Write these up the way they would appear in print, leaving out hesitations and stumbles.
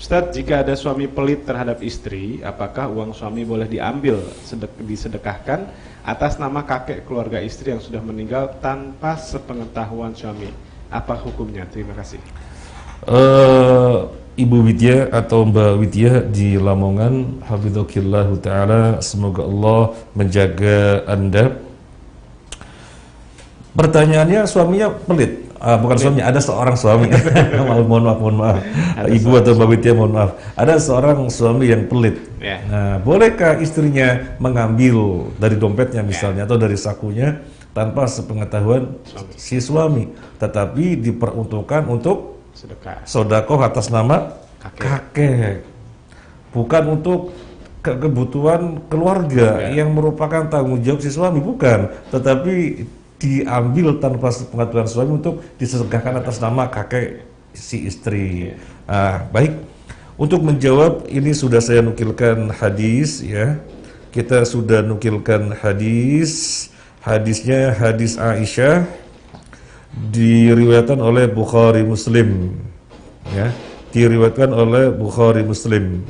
Ustadz, jika ada suami pelit terhadap istri, apakah uang suami boleh diambil, disedekahkan atas nama kakek keluarga istri yang sudah meninggal tanpa sepengetahuan suami? Apa hukumnya? Terima kasih. Ibu Widya atau Mbak Widya di Lamongan, hafizakillah ta'ala, semoga Allah menjaga Anda. Pertanyaannya, suaminya pelit. Bukan suaminya, ada seorang suami. mohon maaf. Ibu atau Mbak Widya, mohon maaf. Ada seorang suami yang pelit. Nah, bolehkah istrinya mengambil dari dompetnya misalnya atau dari sakunya tanpa sepengetahuan si suami, tetapi diperuntukkan untuk sedekah atas nama kakek, bukan untuk kebutuhan keluarga yang merupakan tanggung jawab si suami, bukan, tetapi diambil tanpa sepengetahuan suami untuk disedekahkan atas nama kakek si istri. Baik, untuk menjawab ini sudah saya nukilkan hadis ya. Kita sudah nukilkan hadisnya hadis Aisyah, diriwayatkan oleh Bukhari Muslim ya, diriwayatkan oleh Bukhari Muslim.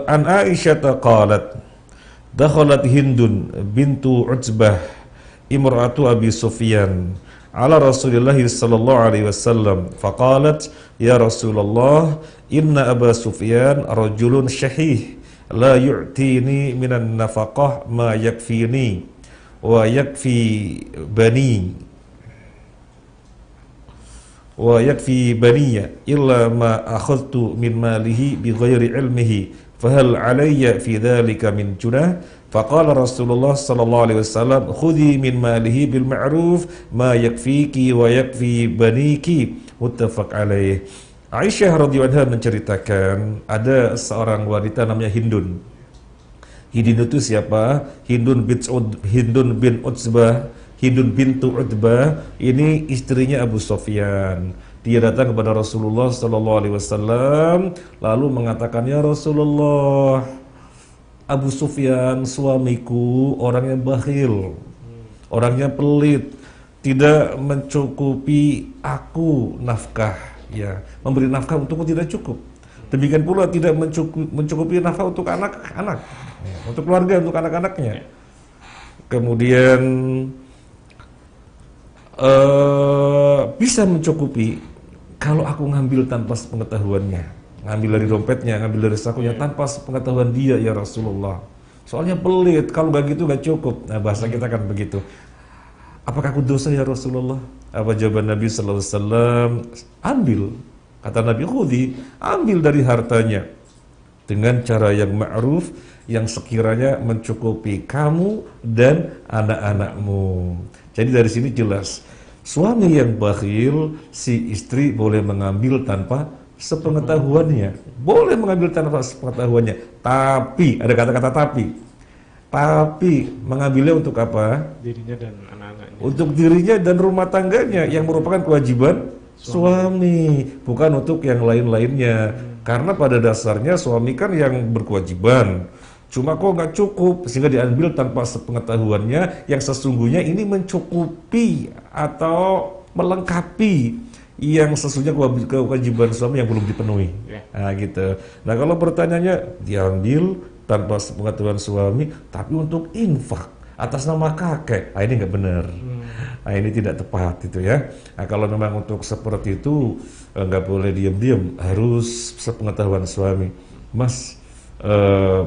An Aisyah qalat dakhalat Hindun bintu Utsbah imra'atu Abi Sufyan ala Rasulillah sallallahu alaihi wasallam faqalat ya Rasulullah inna Aba Sufyan rajulun syahih la yu'tini minan nafaqah ma yakfini wa yakfi baniya illa ma akhadtu min malihi bighairi ilmihi fahal alayya fi dhalika min junah? Faqala Rasulullah sallallahu alaihi wasallam khudhi min malihi bil ma'ruf ma yakfiki wa yakfi baniki, muttafaq alaih. Aisyah radhiyallahu anha menceritakan ada seorang wanita namanya Hindun. Hindun itu siapa? Hindun bin Utsbah, Hindun bintu Utbah, ini istrinya Abu Sufyan. Dia datang kepada Rasulullah sallallahu alaihi wasallam lalu mengatakan, "Ya Rasulullah, Abu Sufyan suamiku orang yang bakhil, orang yang pelit, tidak mencukupi aku nafkah, ya, memberi nafkah untukku tidak cukup. Demikian pula tidak mencukupi nafkah untuk anak-anak, ya, untuk keluarga, untuk anak-anaknya. Kemudian bisa mencukupi kalau aku ngambil tanpa sepengetahuannya, ngambil dari dompetnya, ngambil dari sakunya tanpa sepengetahuan dia, ya Rasulullah. Soalnya pelit, kalau nggak gitu nggak cukup." Nah, bahasa kita kan begitu. Apakah aku dosa ya Rasulullah? Apa jawaban Nabi sallallahu alaihi wasallam? Ambil, kata Nabi, khudhi, ambil dari hartanya dengan cara yang ma'ruf, yang sekiranya mencukupi kamu dan anak-anakmu. Jadi dari sini jelas, suami yang bakhil, si istri boleh mengambil tanpa sepengetahuannya. Boleh mengambil tanpa sepengetahuannya. Tapi, ada kata-kata tapi mengambilnya untuk apa? Dirinya dan anak-anaknya. Untuk dirinya dan rumah tangganya yang merupakan kewajiban suami, bukan untuk yang lain-lainnya. Karena pada dasarnya suami kan yang berkewajiban. Cuma kok nggak cukup sehingga diambil tanpa sepengetahuannya yang sesungguhnya ini mencukupi atau melengkapi yang sesungguhnya kewajiban suami yang belum dipenuhi. Nah gitu. Nah kalau pertanyaannya diambil tanpa sepengetahuan suami tapi untuk infak atas nama kakek, ini nggak benar. Nah ini tidak tepat itu ya. Nah kalau memang untuk seperti itu nggak boleh diam-diam, harus sepengetahuan suami. Mas,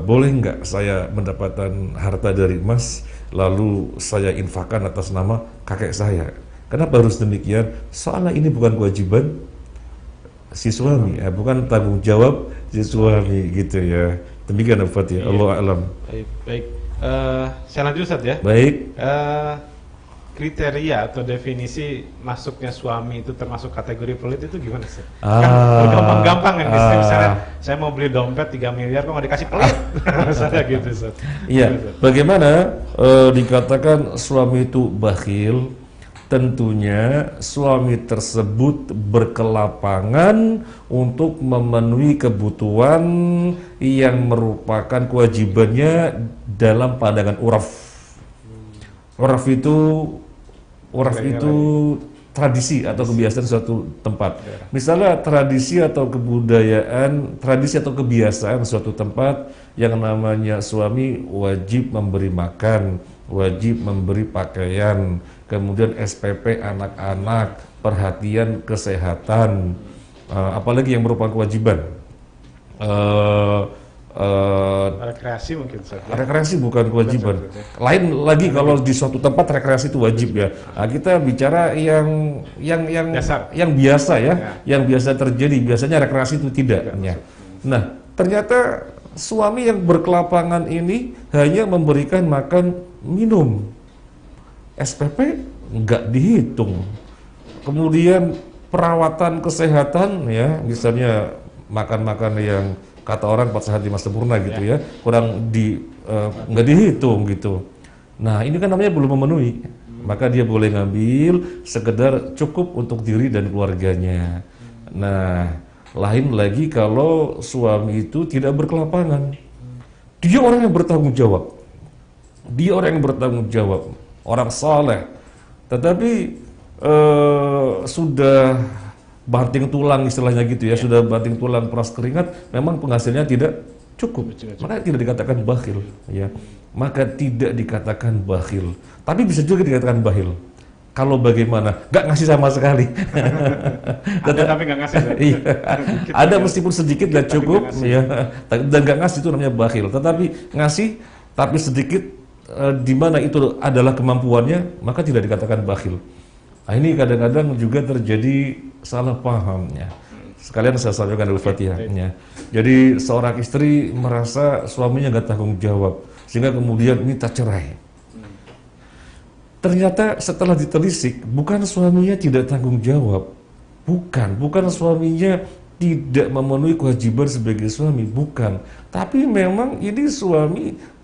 boleh nggak saya mendapatkan harta dari Mas lalu saya infakkan atas nama kakek saya? Kenapa harus demikian? Soalnya ini bukan kewajiban si suami, ya, bukan tanggung jawab si suami gitu ya. Demikian Ustaz ya. Allah a'lam. Baik. Saya lanjut Ustaz ya. Baik. Kriteria atau definisi masuknya suami itu termasuk kategori pelit itu gimana sih? Kan gampang-gampang kan, misalnya saya mau beli dompet 3 miliar kok nggak dikasih pelit, misalnya gitu. Iya. Bagaimana dikatakan suami itu bakhil? Tentunya suami tersebut berkelapangan untuk memenuhi kebutuhan yang merupakan kewajibannya dalam pandangan uraf. Uraf itu tradisi atau kebiasaan suatu tempat. Misalnya tradisi atau kebudayaan, tradisi atau kebiasaan suatu tempat yang namanya suami wajib memberi makan, wajib memberi pakaian, kemudian SPP anak-anak, perhatian kesehatan, apalagi yang merupakan kewajiban. Rekreasi mungkin saja. Rekreasi bukan kewajiban. Lain lagi kalau di suatu tempat rekreasi itu wajib ya. Nah, kita bicara yang Dasar. yang biasa ya, yang biasa terjadi. Biasanya rekreasi itu tidak. Ya. Nah, ternyata suami yang berkelapangan ini hanya memberikan makan minum. SPP nggak dihitung. Kemudian perawatan kesehatan ya, misalnya makan-makan yang kata orang 4 sehat 5 sempurna gitu ya, kurang nggak dihitung gitu. Nah ini kan namanya belum memenuhi, maka dia boleh ngambil sekedar cukup untuk diri dan keluarganya. Nah lain lagi kalau suami itu tidak berkelapangan, dia orang yang bertanggung jawab, dia orang yang bertanggung jawab, orang saleh, tetapi sudah banting tulang istilahnya gitu ya, sudah banting tulang peras keringat, memang penghasilnya tidak cukup, maka tidak dikatakan bakhil ya, maka tidak dikatakan bakhil, tapi bisa juga dikatakan bakhil. Kalau bagaimana? Nggak ngasih sama sekali. Ada tapi nggak ngasih. Iya. Ada meskipun sedikit dan cukup ya, dan nggak ngasih itu namanya bakhil. Tetapi ngasih tapi sedikit, di mana itu adalah kemampuannya, maka tidak dikatakan bakhil. Nah, ini kadang-kadang juga terjadi salah pahamnya. Sekalian saya sampaikan Al-Fatihahnya. Jadi seorang istri merasa suaminya nggak tanggung jawab, sehingga kemudian minta cerai. Ternyata setelah ditelisik, bukan suaminya tidak tanggung jawab, bukan suaminya tidak memenuhi kewajiban sebagai suami, bukan. Tapi memang ini suami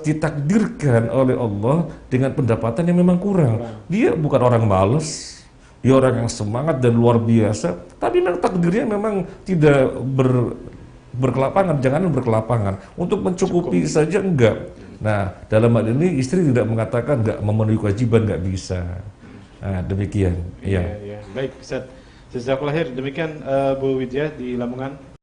ditakdirkan oleh Allah dengan pendapatan yang memang kurang. Dia bukan orang malas, dia orang yang semangat dan luar biasa, tapi memang takdirnya memang tidak berkelapangan, jangan berkelapangan. Untuk mencukupi saja enggak. Nah, dalam hal ini istri tidak mengatakan enggak memenuhi kewajiban, enggak bisa. Nah, demikian. Iya. Baik, Ustaz. Jazakallahu khair. Demikian Bu Widya di Lamongan.